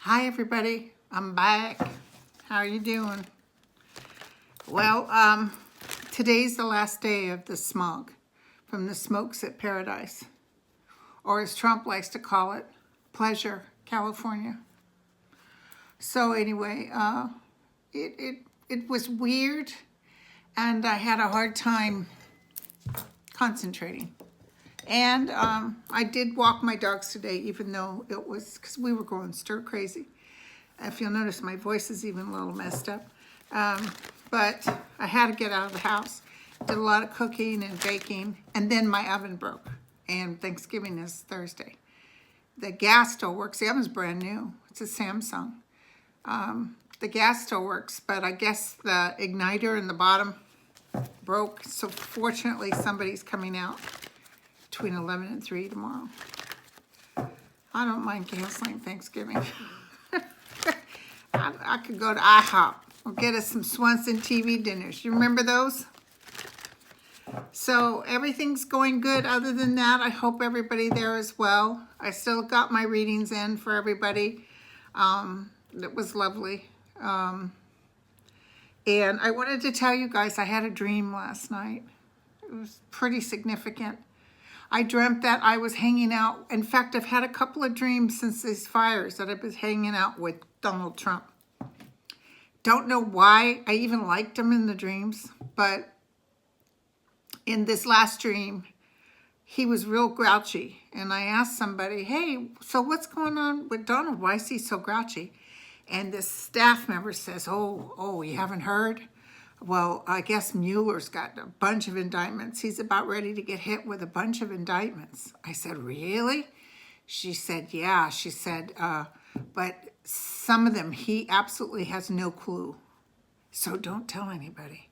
Hi everybody, I'm back. How are you doing? Well, today's the last day of the smog from the smokes at Paradise, or as Trump likes to call it, Pleasure, California. So anyway, it was weird, and I had a hard time concentrating. And I did walk my dogs today, even though it was, because we were going stir crazy. If you'll notice, my voice is even a little messed up. But I had to get out of the house. Did a lot of cooking and baking, and then my oven broke. And Thanksgiving is Thursday. The gas still works. The oven's brand new. It's a Samsung. The gas still works, but I guess the igniter in the bottom broke. So fortunately, somebody's coming out between 11 and 3 tomorrow. I don't mind canceling Thanksgiving. I could go to IHOP or get us some Swanson TV dinners. You remember those? So everything's going good. Other than that, I hope everybody there is well. I still got my readings in for everybody. It was lovely. And I wanted to tell you guys, I had a dream last night. It was pretty significant. I dreamt that I was hanging out. In fact, I've had a couple of dreams since these fires that I've been hanging out with Donald Trump. Don't know why I even liked him in the dreams, but in this last dream, he was real grouchy. And I asked somebody, hey, so what's going on with Donald? Why is he so grouchy? And this staff member says, oh, you haven't heard? Well, I guess Mueller's got a bunch of indictments. He's about ready to get hit with a bunch of indictments. I said, really? She said, yeah. She said, but some of them, he absolutely has no clue. So don't tell anybody.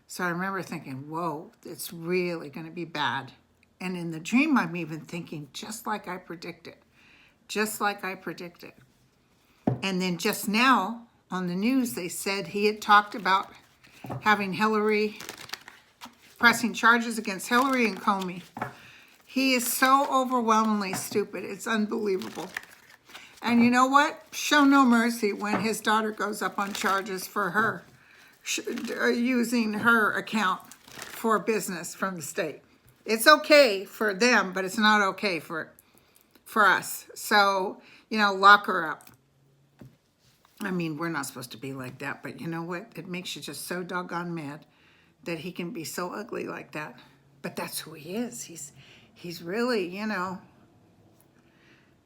So I remember thinking, whoa, it's really going to be bad. And in the dream, I'm even thinking, just like I predicted. Just like I predicted. And then just now, on the news, they said he had talked about having Hillary, pressing charges against Hillary and Comey. He is so overwhelmingly stupid. It's unbelievable. And you know what? Show no mercy when his daughter goes up on charges for her using her account for business from the state. It's okay for them, but it's not okay for us. So, lock her up. I mean, we're not supposed to be like that, but you know what? It makes you just so doggone mad that he can be so ugly like that. But that's who he is. He's really,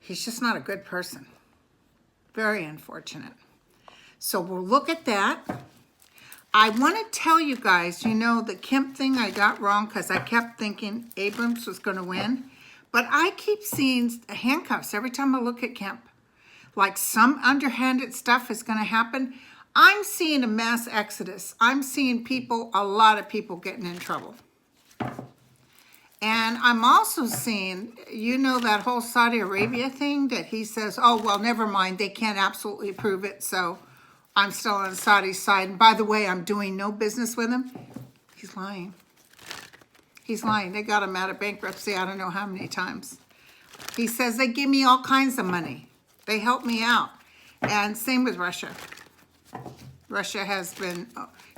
he's just not a good person. Very unfortunate. So we'll look at that. I want to tell you guys, the Kemp thing I got wrong because I kept thinking Abrams was going to win. But I keep seeing handcuffs every time I look at Kemp. Like some underhanded stuff is going to happen. I'm seeing a mass exodus. I'm seeing a lot of people getting in trouble. And I'm also seeing, that whole Saudi Arabia thing that he says, oh, well, never mind. They can't absolutely prove it. So I'm still on Saudi's side. And by the way, I'm doing no business with him. He's lying. He's lying. They got him out of bankruptcy I don't know how many times. He says they give me all kinds of money. They help me out. And same with Russia. Russia has been,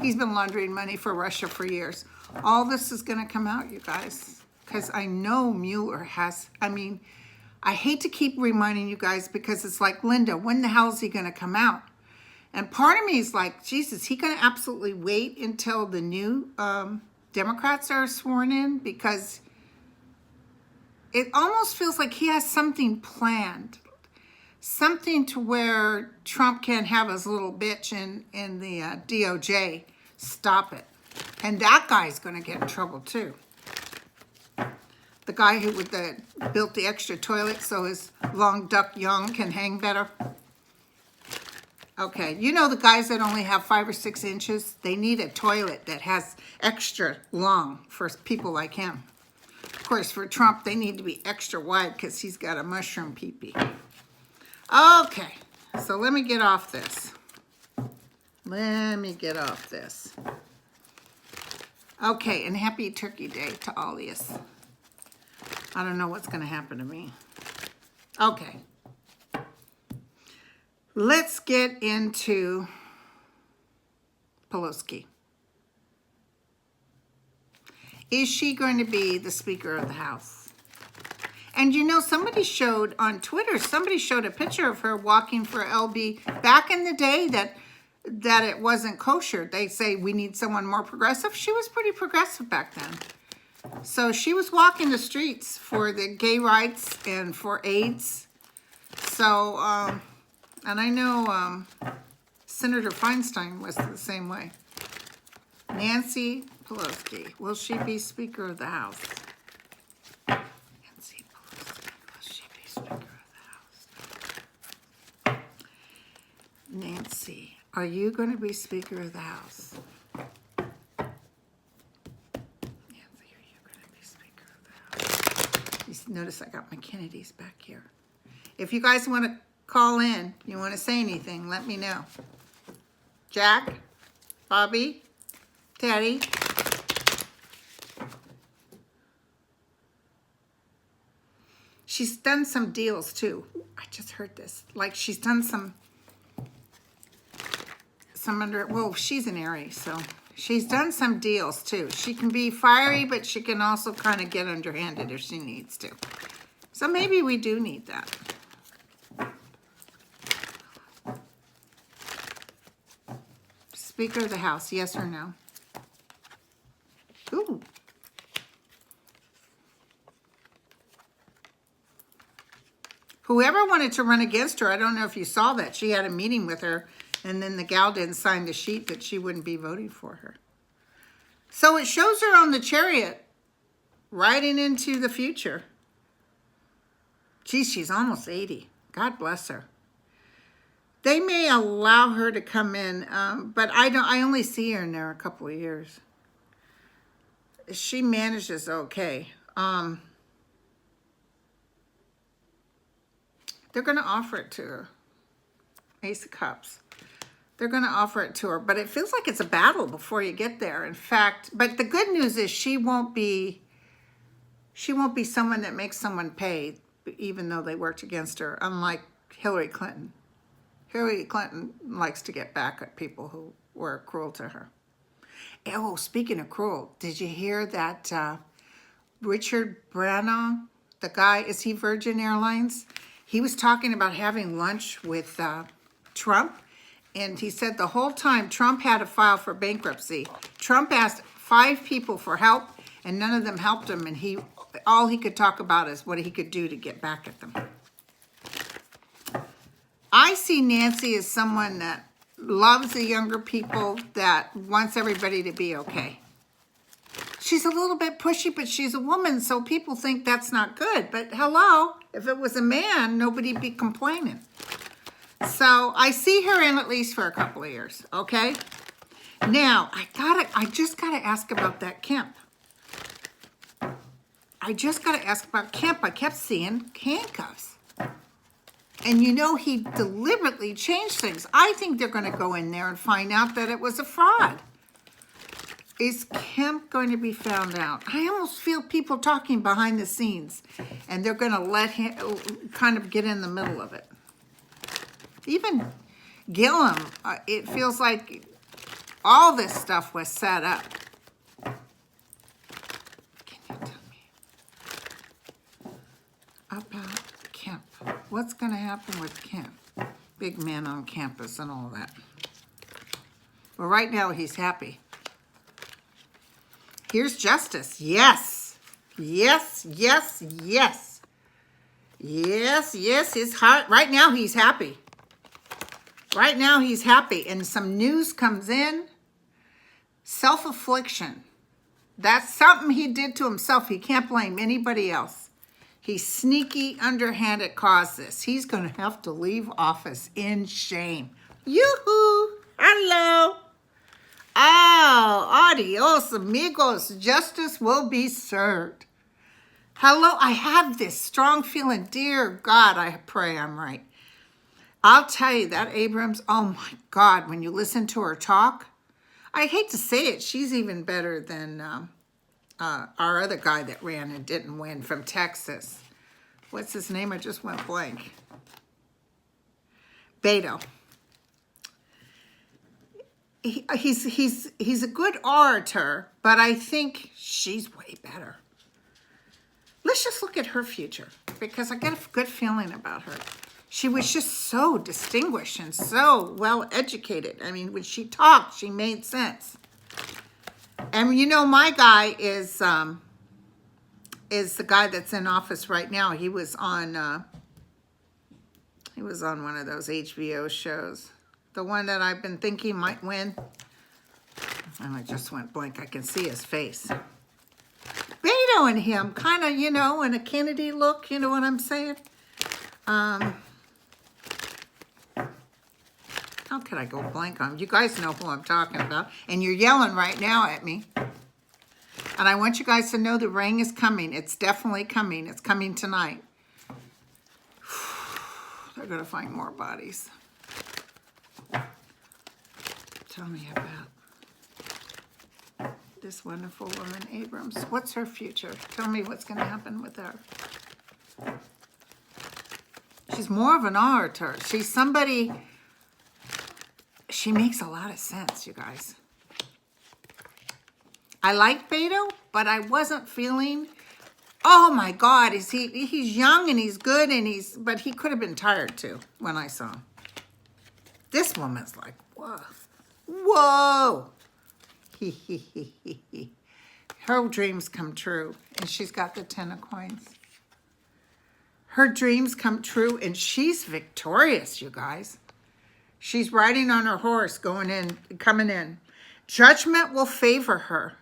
he's been laundering money for Russia for years. All this is going to come out, you guys, because I know Mueller has, I mean, I hate to keep reminding you guys because it's like, Linda, when the hell is he going to come out? And part of me is like, Jesus, he going to absolutely wait until the new Democrats are sworn in? Because it almost feels like he has something planned. Something to where Trump can't have his little bitch in the DOJ stop it. And that guy's going to get in trouble too. The guy who built the extra toilet so his long duck young can hang better. Okay, you know the guys that only have 5 or 6 inches, they need a toilet that has extra long for people like him. Of course, for Trump, they need to be extra wide because he's got a mushroom pee-pee. Okay, so let me get off this. Okay, and happy Turkey Day to all of you. I don't know what's going to happen to me. Okay. Let's get into Pelosi. Is she going to be the Speaker of the House? And you know, somebody showed on Twitter, somebody showed a picture of her walking for LB back in the day that it wasn't kosher. They say we need someone more progressive. She was pretty progressive back then. So she was walking the streets for the gay rights and for AIDS. So, and I know Senator Feinstein was the same way. Nancy Pelosi, will she be Speaker of the House? Nancy Pelosi, will she be Speaker of the House? Nancy, are you going to be Speaker of the House? Notice I got my Kennedys back here. If you guys want to call in, you want to say anything, let me know. Jack, Bobby, Teddy. She's done some deals too. I just heard this. Like she's done some well, she's an Aries, so she's done some deals too. She can be fiery, but she can also kind of get underhanded if she needs to. So maybe we do need that. Speaker of the House, yes or no? Ooh. Whoever wanted to run against her, I don't know if you saw that. She had a meeting with her, and then the gal didn't sign the sheet that she wouldn't be voting for her. So it shows her on the chariot, riding into the future. Geez, she's almost 80. God bless her. They may allow her to come in, but I only see her in there a couple of years. She manages okay. They're going to offer it to her. Ace of Cups. They're going to offer it to her, but it feels like it's a battle before you get there. In fact, but the good news is she won't be someone that makes someone pay, even though they worked against her, unlike Hillary Clinton. Hillary Clinton likes to get back at people who were cruel to her. Oh, speaking of cruel, did you hear that Richard Branagh, the guy, is he Virgin Airlines? He was talking about having lunch with Trump, and he said the whole time Trump had to file for bankruptcy. Trump asked 5 people for help, and none of them helped him, and all he could talk about is what he could do to get back at them. I see Nancy as someone that loves the younger people, that wants everybody to be okay. She's a little bit pushy, but she's a woman, so people think that's not good. But hello, if it was a man, nobody'd be complaining. So I see her in at least for a couple of years, okay? Now, I just gotta ask about that Kemp. I kept seeing handcuffs. And you know, he deliberately changed things. I think they're going to go in there and find out that it was a fraud. Is Kemp going to be found out? I almost feel people talking behind the scenes, and they're going to let him kind of get in the middle of it. Even Gillum, it feels like all this stuff was set up. Can you tell me about Kemp? What's going to happen with Kemp? Big man on campus and all that. Well, right now he's happy. Here's justice. Yes. Yes, yes, yes. Yes, yes, his heart. Right now he's happy. Right now he's happy. And some news comes in. Self-affliction. That's something he did to himself. He can't blame anybody else. He's sneaky, underhanded caused this. He's going to have to leave office in shame. Yoo-hoo! Hello! Oh, adios, amigos. Justice will be served. Hello, I have this strong feeling. Dear God, I pray I'm right. I'll tell you, that Abrams, oh my God, when you listen to her talk, I hate to say it, she's even better than our other guy that ran and didn't win from Texas. What's his name? I just went blank. Beto. He's a good orator, but I think she's way better. Let's just look at her future, because I get a good feeling about her. She was just so distinguished and so well educated. I mean, when she talked, she made sense. And you know, my guy is the guy that's in office right now. He was on one of those HBO shows. The one that I've been thinking might win. And I just went blank. I can see his face. Beto and him, kind of, you know, in a Kennedy look. You know what I'm saying? How could I go blank on him? You guys know who I'm talking about. And you're yelling right now at me. And I want you guys to know the rain is coming. It's definitely coming. It's coming tonight. They're going to find more bodies. Tell me about this wonderful woman, Abrams. What's her future? Tell me what's going to happen with her. She's more of an orator. She's somebody, she makes a lot of sense, you guys. I like Beto, but I wasn't feeling, oh my God, he's young and he's good but he could have been tired too when I saw him. This woman's like, whoa. Whoa! Her dreams come true, and she's got the 10 of coins. Her dreams come true, and she's victorious, you guys. She's riding on her horse, going in, coming in. Judgment will favor her.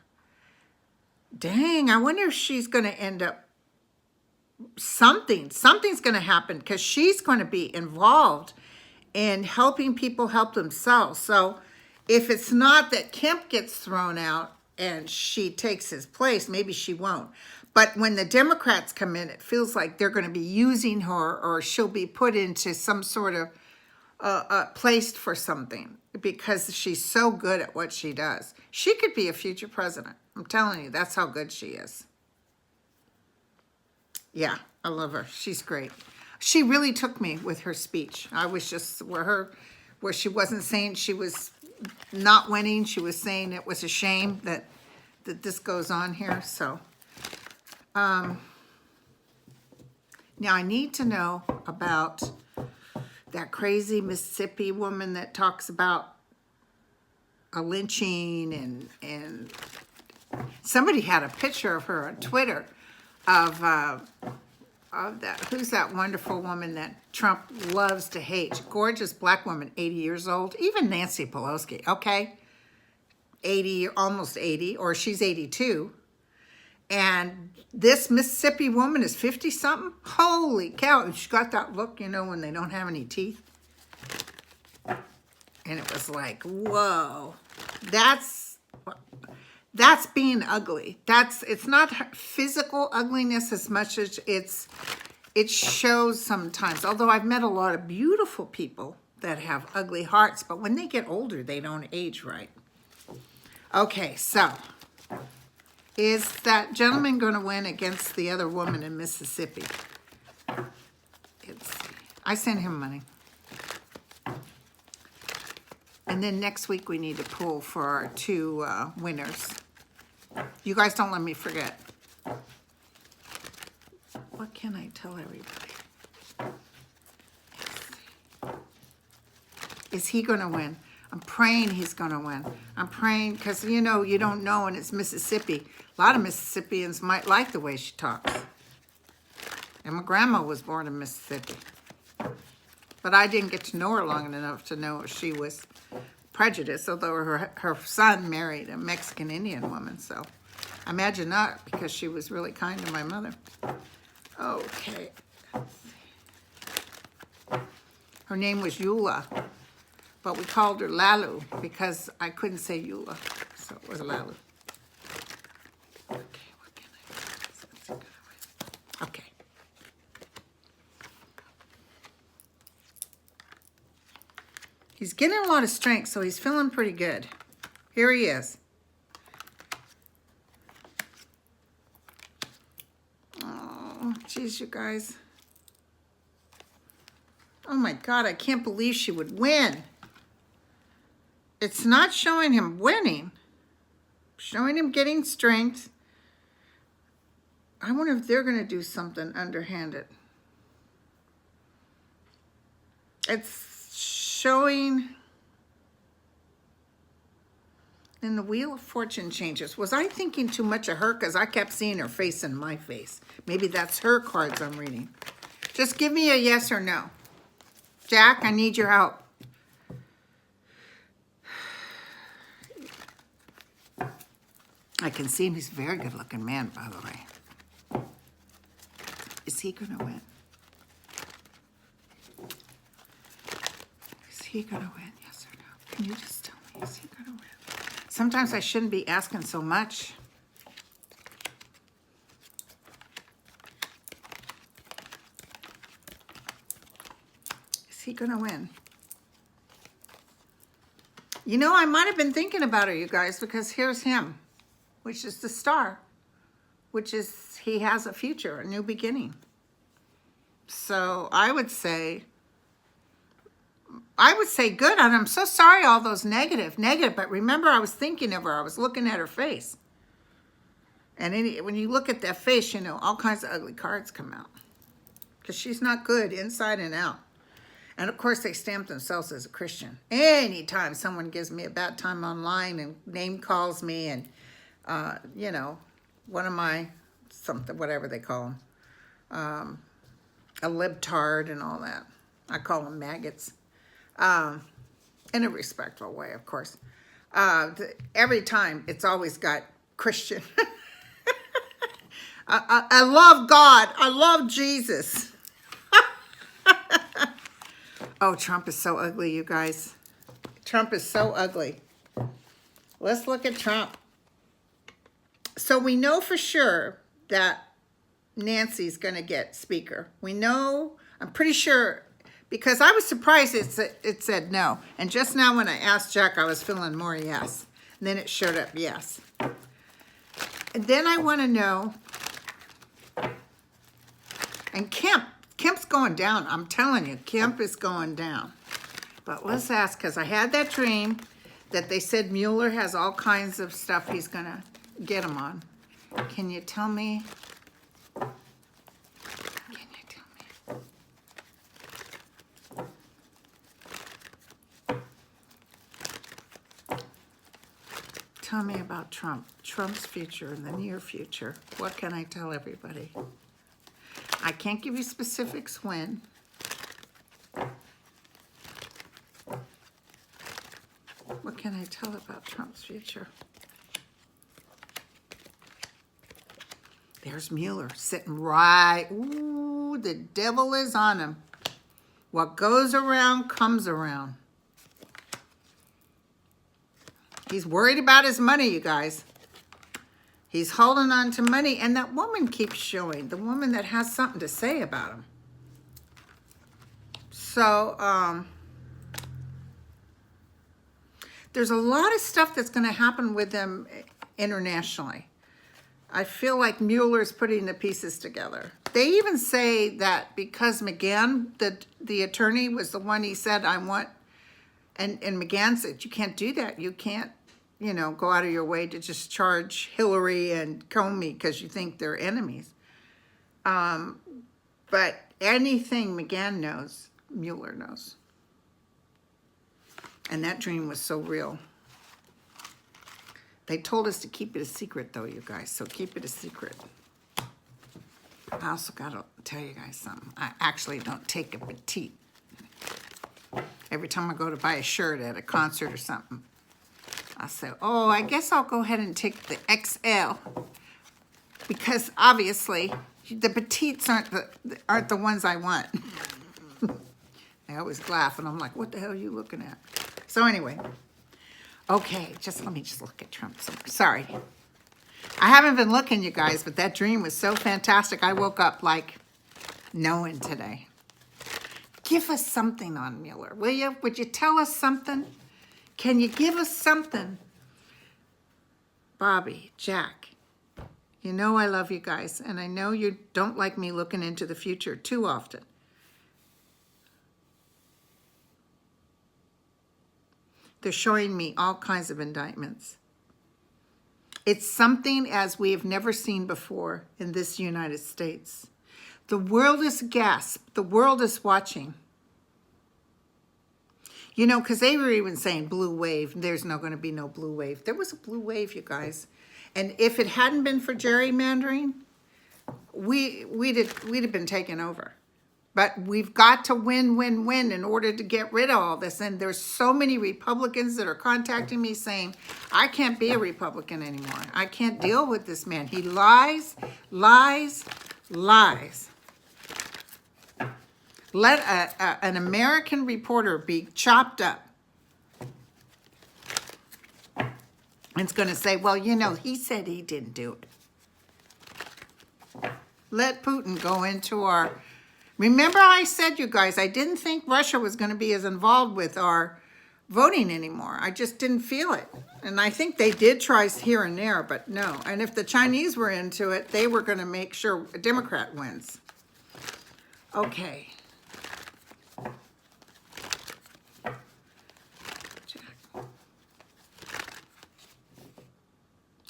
Dang, I wonder if she's going to end up something's going to happen, because she's going to be involved in helping people help themselves. So if it's not that Kemp gets thrown out and she takes his place, maybe she won't. But when the Democrats come in, it feels like they're going to be using her, or she'll be put into some sort of placed for something, because she's so good at what she does. She could be a future president. I'm telling you, that's how good she is. Yeah, I love her. She's great. She really took me with her speech. I was just where she wasn't saying she was not winning. She was saying it was a shame that this goes on here. So now I need to know about that crazy Mississippi woman that talks about a lynching, and somebody had a picture of her on Twitter of that. Who's that wonderful woman that Trump loves to hate? Gorgeous black woman, 80 years old. Even Nancy Pelosi, okay? 80, almost 80, or she's 82. And this Mississippi woman is 50-something. Holy cow. And she's got that look, you know, when they don't have any teeth. And it was like, whoa. That's being ugly. It's not physical ugliness as much as it shows sometimes. Although I've met a lot of beautiful people that have ugly hearts, but when they get older, they don't age right. Okay, so is that gentleman going to win against the other woman in Mississippi? I sent him money. And then next week we need to pull for our two winners. You guys don't let me forget. What can I tell everybody? Is he going to win? I'm praying he's going to win. I'm praying because, you know, you don't know, and it's Mississippi. A lot of Mississippians might like the way she talks. And my grandma was born in Mississippi. But I didn't get to know her long enough to know if she was prejudiced, although her son married a Mexican Indian woman. So I imagine not, because she was really kind to my mother. Okay. Her name was Eula, but we called her Lalu because I couldn't say Eula, so it was Lalu. Okay, what can I do? Okay. He's getting a lot of strength, so he's feeling pretty good. Here he is. Oh, geez, you guys. Oh my God, I can't believe she would win. It's not showing him winning. Showing him getting strength. I wonder if they're going to do something underhanded. It's showing in the Wheel of Fortune changes. Was I thinking too much of her? Because I kept seeing her face in my face. Maybe that's her cards I'm reading. Just give me a yes or no. Jack, I need your help. I can see him. He's a very good looking man, by the way. Is he going to win? Is he going to win? Yes or no? Can you just tell me, is he going to win? Sometimes I shouldn't be asking so much. Is he going to win? You know, I might have been thinking about it, you guys, because here's him, which is the star, which is he has a future, a new beginning. So I would say good. And I'm so sorry all those negative. But remember, I was thinking of her. I was looking at her face. And when you look at that face, you know, all kinds of ugly cards come out. Because she's not good inside and out. And of course, they stamp themselves as a Christian. Anytime someone gives me a bad time online and name calls me and, you know, one of my, something, whatever they call them, a libtard and all that. I call them maggots. In a respectful way, of course. Every time, it's always got Christian. I love God. I love Jesus. Oh, Trump is so ugly, you guys. Trump is so ugly. Let's look at Trump. So we know for sure that Nancy's going to get speaker. We know, I'm pretty sure, because I was surprised it said no. And just now when I asked Jack, I was feeling more yes. And then it showed up yes. And then I want to know, and Kemp's going down. I'm telling you, Kemp is going down. But let's ask, because I had that dream that they said Mueller has all kinds of stuff he's going to get him on. Can you tell me? Tell me about Trump's future in the near future. What can I tell everybody? I can't give you specifics when. What can I tell about Trump's future? There's Mueller sitting right. Ooh, the devil is on him. What goes around comes around. He's worried about his money, you guys. He's holding on to money, and that woman keeps showing, the woman that has something to say about him. So, There's a lot of stuff that's going to happen with them internationally. I feel like Mueller's putting the pieces together. They even say that because McGahn, the attorney, was the one he said, I want, and McGahn said, you can't do that. You can't, you know, go out of your way to just charge Hillary and Comey because you think they're enemies. But anything McGahn knows, Mueller knows. And that dream was so real. They told us to keep it a secret, though, you guys, so keep it a secret. I also got to tell you guys something. I actually don't take a petite. Every time I go to buy a shirt at a concert or something, I say, oh, I guess I'll go ahead and take the XL. Because obviously, the petites aren't the ones I want. I always laugh, and I'm like, what the hell are you looking at? So anyway, okay, let me look at Trump. Sorry. I haven't been looking, you guys, but that dream was so fantastic. I woke up like knowing today. Give us something on Mueller, will you? Would you tell us something? Can you give us something? Bobby, Jack, you know I love you guys, and I know you don't like me looking into the future too often. They're showing me all kinds of indictments. It's something as we have never seen before in this United States. The world is aghast. The world is watching. You know, because they were even saying blue wave. There's not going to be no blue wave. There was a blue wave, you guys. And if it hadn't been for gerrymandering, we'd have been taken over. But we've got to win, win, win in order to get rid of all this. And there's so many Republicans that are contacting me saying, I can't be a Republican anymore. I can't deal with this man. He lies, lies, lies. Let an American reporter be chopped up. And it's going to say, well, you know, he said he didn't do it. Let Putin go into our... Remember I said, you guys, I didn't think Russia was going to be as involved with our voting anymore. I just didn't feel it. And I think they did try here and there, but no. And if the Chinese were into it, they were going to make sure a Democrat wins. Okay. Jack.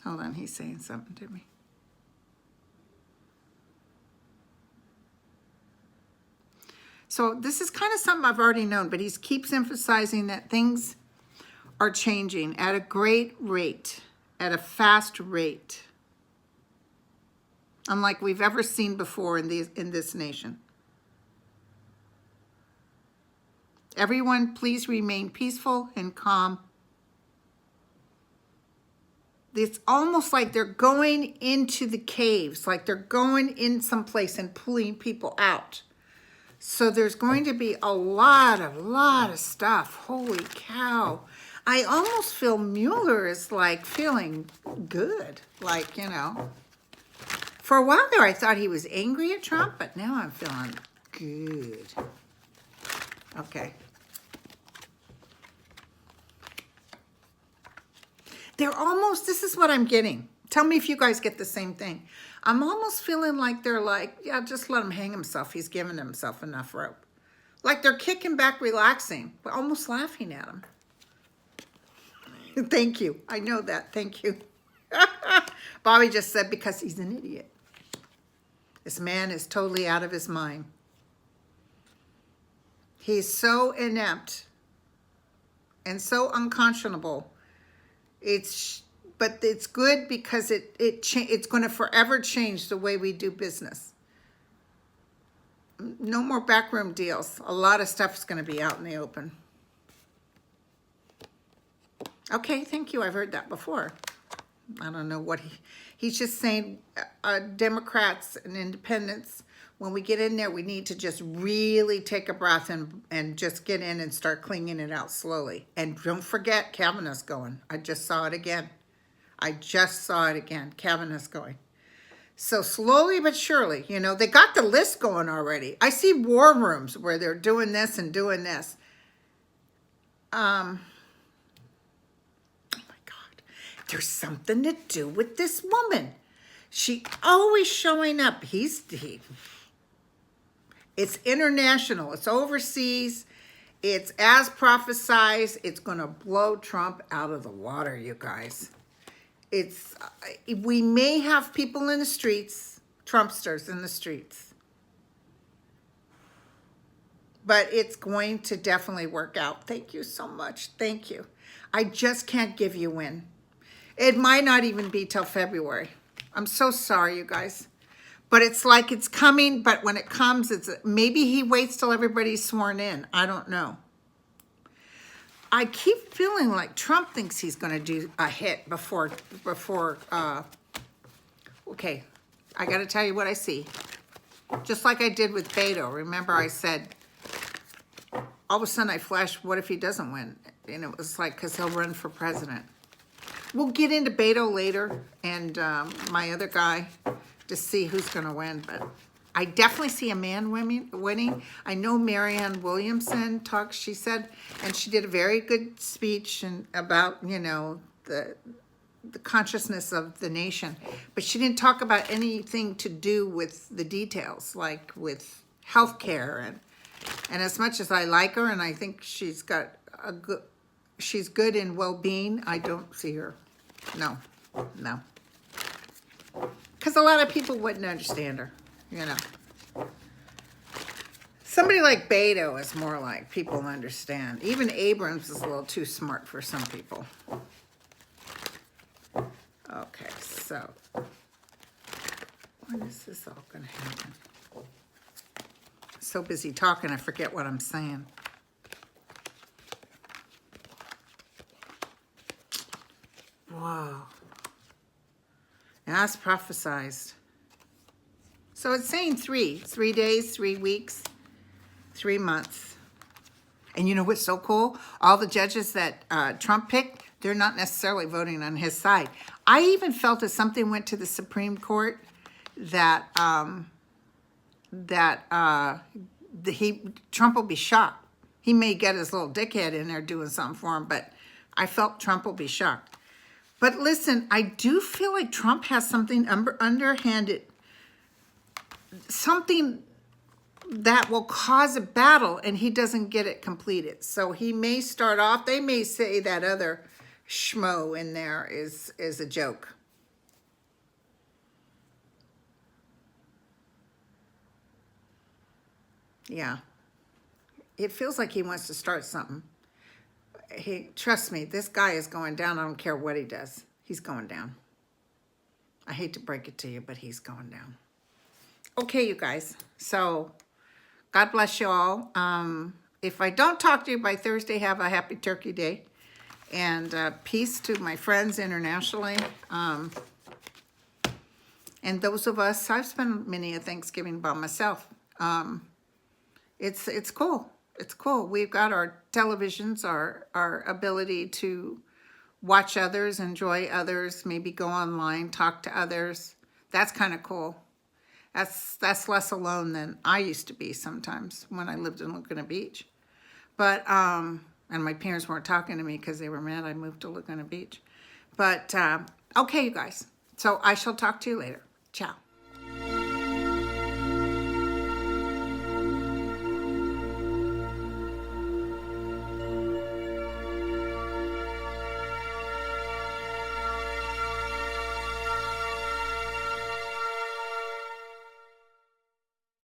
Hold on, he's saying something to me. So this is kind of something I've already known, but he keeps emphasizing that things are changing at a great rate, at a fast rate, unlike we've ever seen before in this nation. Everyone, please remain peaceful and calm. It's almost like they're going into the caves, like they're going in someplace and pulling people out. So there's going to be a lot of stuff. Holy cow. I almost feel Mueller is like feeling good. Like, you know. For a while there, I thought he was angry at Trump, but now I'm feeling good. Okay. They're almost, this is what I'm getting. Tell me if you guys get the same thing. I'm almost feeling like they're like, yeah, just let him hang himself. He's given himself enough rope. Like they're kicking back, relaxing, but almost laughing at him. Thank you. I know that. Thank you. Bobby just said because he's an idiot. This man is totally out of his mind. He's so inept and so unconscionable. But it's good because it's going to forever change the way we do business. No more backroom deals. A lot of stuff is going to be out in the open. Okay, thank you. I've heard that before. I don't know what he's just saying. Democrats and independents, when we get in there, we need to just really take a breath and just get in and start cleaning it out slowly. And don't forget, Kavanaugh's going. I just saw it again. Kavanaugh's going. So slowly but surely, you know, they got the list going already. I see war rooms where they're doing this and doing this. there's something to do with this woman. She always showing up. It's international. It's overseas. It's as prophesized. It's going to blow Trump out of the water, you guys. We may have people in the streets, Trumpsters in the streets, but it's going to definitely work out. Thank you so much. Thank you. I just can't give you when. It might not even be till February. I'm so sorry, you guys. But it's like it's coming, but when it comes, maybe he waits till everybody's sworn in. I don't know. I keep feeling like Trump thinks he's going to do a hit before okay, I got to tell you what I see. Just like I did with Beto. Remember I said, all of a sudden I flashed, what if he doesn't win? And it was like, because he'll run for president. We'll get into Beto later and my other guy to see who's going to win. But I definitely see a man winning. I know Marianne Williamson talked, she said, and she did a very good speech about, you know, the consciousness of the nation. But she didn't talk about anything to do with the details, like with healthcare. And as much as I like her and I think she's got she's good in well-being, I don't see her. No. Because a lot of people wouldn't understand her, you know. Somebody like Beto is more like people understand. Even Abrams is a little too smart for some people. Okay, so when is this all going to happen? So busy talking, I forget what I'm saying. Wow. And that's prophesized. So it's saying 3 days, 3 weeks, 3 months. And you know what's so cool? All the judges that Trump picked, they're not necessarily voting on his side. I even felt if something went to the Supreme Court that Trump will be shocked. He may get his little dickhead in there doing something for him, but I felt Trump will be shocked. But listen, I do feel like Trump has something underhanded, something that will cause a battle and he doesn't get it completed. So he may start off, they may say that other schmo in there is a joke. Yeah. It feels like he wants to start something. Trust me, this guy is going down. I don't care what he does. He's going down. I hate to break it to you, but he's going down. Okay, you guys. So, God bless you all. If I don't talk to you by Thursday, have a happy Turkey Day. And peace to my friends internationally. And those of us, I've spent many a Thanksgiving by myself. It's cool. It's cool. We've got our televisions, our ability to watch others, enjoy others, maybe go online, talk to others. That's kind of cool. That's less alone than I used to be sometimes when I lived in Laguna Beach. But, and my parents weren't talking to me because they were mad I moved to Laguna Beach. But, okay, you guys. So I shall talk to you later. Ciao.